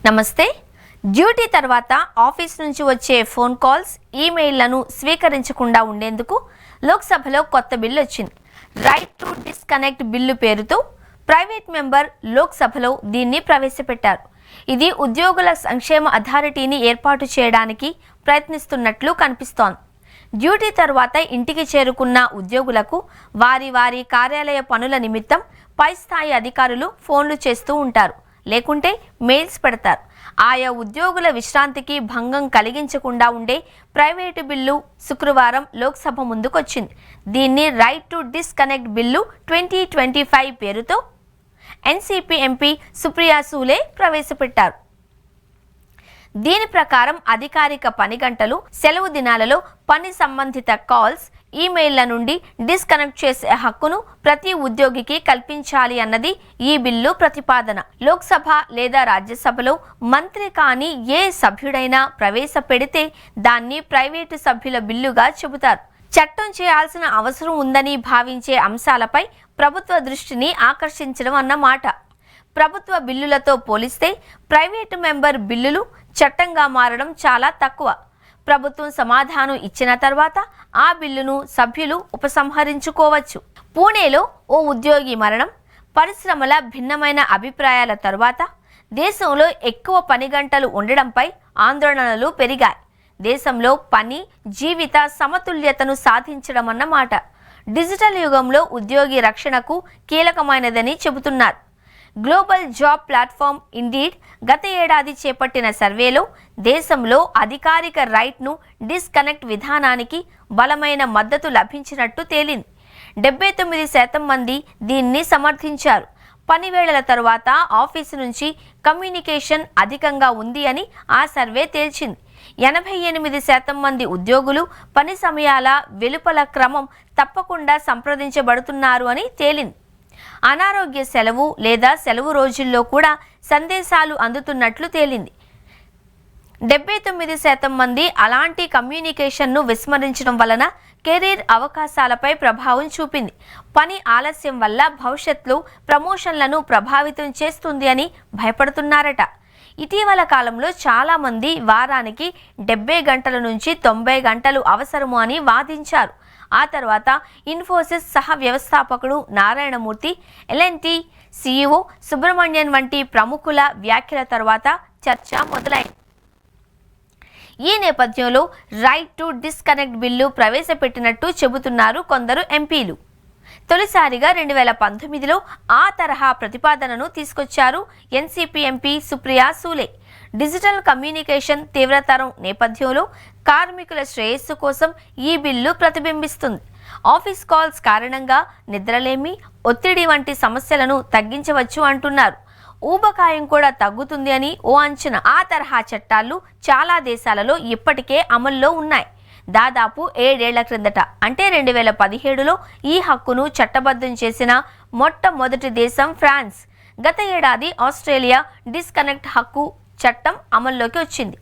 నమస్తే. డ్యూటీ తర్వాత ఆఫీస్ నుంచి వచ్చే ఫోన్ కాల్స్, ఈమెయిల్లను స్వీకరించకుండా ఉండేందుకు లోక్సభలో కొత్త బిల్లు వచ్చింది. రైట్ టు డిస్కనెక్ట్ బిల్లు పేరుతో ప్రైవేట్ మెంబర్ లోక్సభలో దీన్ని ప్రవేశపెట్టారు. ఇది ఉద్యోగుల సంక్షేమ అథారిటీని ఏర్పాటు చేయడానికి ప్రయత్నిస్తున్నట్లు కనిపిస్తోంది. డ్యూటీ తర్వాత ఇంటికి చేరుకున్న ఉద్యోగులకు వారి కార్యాలయ పనుల నిమిత్తం పై స్థాయి అధికారులు ఫోన్లు చేస్తూ ఉంటారు, లేకుంటే మెయిల్స్ పెడతారు. ఆయా ఉద్యోగుల విశ్రాంతికి భంగం కలిగించకుండా ఉండే ప్రైవేటు బిల్లు శుక్రవారం లోక్సభ ముందుకొచ్చింది. దీన్ని రైట్ టు డిస్కనెక్ట్ బిల్లు 2025 పేరుతో ఎన్సీపీ ఎంపీ సుప్రియా సూలే ప్రవేశపెట్టారు. దీని ప్రకారం అధికారిక పని గంటలు, సెలవు దినాలలో పని సంబంధిత కాల్స్, ఈమెయిల్ల నుండి డిస్కనెక్ట్ చేసే హక్కును ప్రతి ఉద్యోగికి కల్పించాలి అన్నది ఈ బిల్లు ప్రతిపాదన. లోక్సభ లేదా రాజ్యసభలో మంత్రి కాని ఏ సభ్యుడైనా ప్రవేశపెడితే దాన్ని ప్రైవేటు సభ్యుల బిల్లుగా చెబుతారు. చట్టం చేయాల్సిన అవసరం ఉందని భావించే అంశాలపై ప్రభుత్వ దృష్టిని ఆకర్షించడం అన్నమాట. ప్రభుత్వ బిల్లులతో పోలిస్తే ప్రైవేటు మెంబర్ బిల్లులు చట్టంగా మారడం చాలా తక్కువ. ప్రభుత్వం సమాధానం ఇచ్చిన తర్వాత ఆ బిల్లును సభ్యులు ఉపసంహరించుకోవచ్చు. పూణేలో ఓ ఉద్యోగి మరణం, పరిశ్రమల భిన్నమైన అభిప్రాయాల తరువాత దేశంలో ఎక్కువ పని గంటలు ఉండడంపై ఆందోళనలు పెరిగాయి. దేశంలో పని, జీవిత సమతుల్యతను సాధించడం అన్నమాట డిజిటల్ యుగంలో ఉద్యోగి రక్షణకు కీలకమైనదని చెబుతున్నారు. గ్లోబల్ జాబ్ ప్లాట్ఫామ్ ఇండీడ్ గత ఏడాది చేపట్టిన సర్వేలో దేశంలో అధికారిక రైట్ను డిస్కనెక్ట్ విధానానికి బలమైన మద్దతు లభించినట్టు తేలింది. 79% మంది దీన్ని సమర్థించారు. పనివేళల తరువాత ఆఫీసు నుంచి కమ్యూనికేషన్ అధికంగా ఉంది అని ఆ సర్వే తేల్చింది. 88% మంది ఉద్యోగులు పని సమయాల వెలుపల క్రమం తప్పకుండా సంప్రదించబడుతున్నారు అని తేలింది. అనారోగ్య సెలవు లేదా సెలవు రోజుల్లో కూడా సందేశాలు అందుతున్నట్లు తేలింది. 79% మంది అలాంటి కమ్యూనికేషన్ను విస్మరించడం వలన కెరీర్ అవకాశాలపై ప్రభావం చూపింది. పని ఆలస్యం వల్ల భవిష్యత్తులో ప్రమోషన్లను ప్రభావితం చేస్తుంది అని భయపడుతున్నారట. ఇటీవల కాలంలో చాలామంది వారానికి 70 గంటల నుంచి 90 గంటలు అవసరము అని వాదించారు. ఆ తర్వాత ఇన్ఫోసిస్ సహ వ్యవస్థాపకుడు నారాయణమూర్తి, ఎల్ఎన్టీ సీఈఓ సుబ్రహ్మణ్యన్ వంటి ప్రముఖుల వ్యాఖ్యల తర్వాత చర్చ మొదలైంది. ఈ నేపథ్యంలో రైట్ టు డిస్కనెక్ట్ బిల్లు ప్రవేశపెట్టినట్టు చెబుతున్నారు కొందరు ఎంపీలు. తొలిసారిగా 2019లో ఆ తరహా ప్రతిపాదనను తీసుకొచ్చారు NCP MP Supriya Sule. Digital communication తీవ్రతరం నేపథ్యంలో కార్మికుల శ్రేయస్సు కోసం ఈ బిల్లు ప్రతిబింబిస్తుంది. ఆఫీస్ కాల్స్ కారణంగా నిద్రలేమి, ఒత్తిడి వంటి సమస్యలను తగ్గించవచ్చు అంటున్నారు. ఊబకాయం కూడా తగ్గుతుంది అని ఓ అంచనా. ఆ తరహా చట్టాలు చాలా దేశాలలో ఇప్పటికే అమల్లో ఉన్నాయి. దాదాపు 7 ఏళ్ల క్రిందట అంటే 2017లో ఈ హక్కును చట్టబద్ధం చేసిన మొట్టమొదటి దేశం ఫ్రాన్స్. గత ఏడాది ఆస్ట్రేలియా డిస్కనెక్ట్ హక్కు చట్టం అమల్లోకి వచ్చింది.